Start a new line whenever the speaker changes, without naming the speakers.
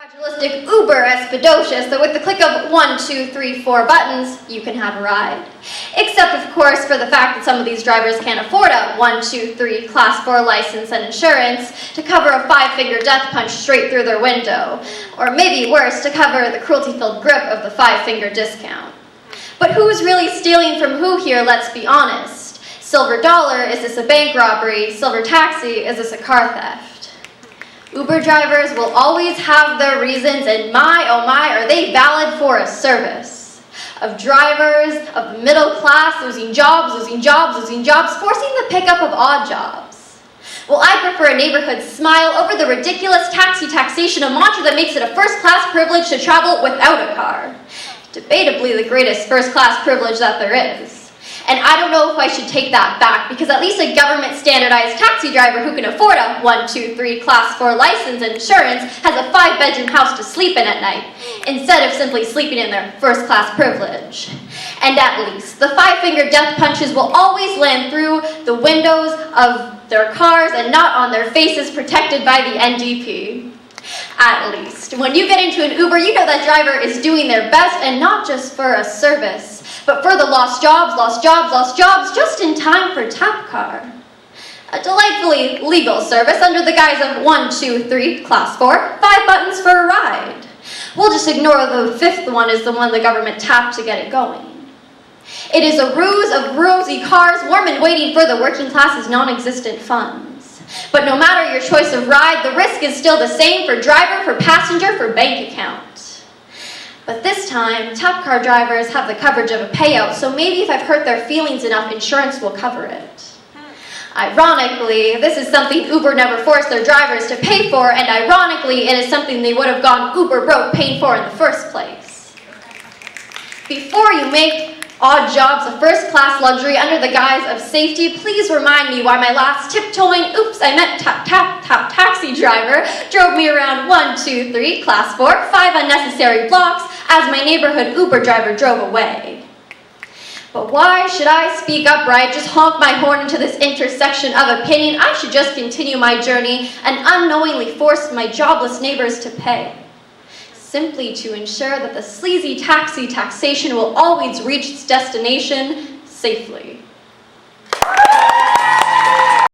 Fragilistic uber expeditious that with the click of 1, 2, 3, 4 buttons, you can have a ride. Except, of course, for the fact that some of these drivers can't afford a 1, 2, 3 Class 4 license and insurance to cover a 5-finger death punch straight through their window. Or maybe worse, to cover the cruelty-filled grip of the 5-finger discount. But who's really stealing from who here, let's be honest? Silver dollar, is this a bank robbery? Silver taxi, is this a car theft? Uber drivers will always have their reasons, and my, oh my, are they valid for a service. Of drivers, of the middle class, losing jobs, forcing the pickup of odd jobs. Well, I prefer a neighborhood smile over the ridiculous taxation, a mantra that makes it a first-class privilege to travel without a car. Debatably the greatest first-class privilege that there is. And I don't know if I should take that back, because at least a government-standardized taxi driver who can afford a 1, 2, 3 Class 4 license and insurance has a 5-bedroom house to sleep in at night, instead of simply sleeping in their first-class privilege. And at least, the 5-finger death punches will always land through the windows of their cars and not on their faces protected by the NDP. At least. When you get into an Uber, you know that driver is doing their best, and not just for a service, but for the lost jobs, just in time for Tap Car. A delightfully legal service under the guise of 1, 2, 3, Class 4, 5 buttons for a ride. We'll just ignore the 5th one is the one the government tapped to get it going. It is a ruse of rosy cars, warm and waiting for the working class's non-existent funds. But no matter your choice of ride, the risk is still the same for driver, for passenger, for bank account. But this time, Tap Car drivers have the coverage of a payout, so maybe if I've hurt their feelings enough, insurance will cover it. Ironically, this is something Uber never forced their drivers to pay for, and ironically, it is something they would have gone Uber broke paying for in the first place. Before you make odd jobs a first-class luxury under the guise of safety, please remind me why my last tiptoeing, oops, I meant tap taxi driver drove me around 1, 2, 3, Class 4, 5 unnecessary blocks as my neighborhood Uber driver drove away. But why should I speak upright, just honk my horn into this intersection of opinion? I should just continue my journey and unknowingly force my jobless neighbors to pay, simply to ensure that the sleazy taxation will always reach its destination safely.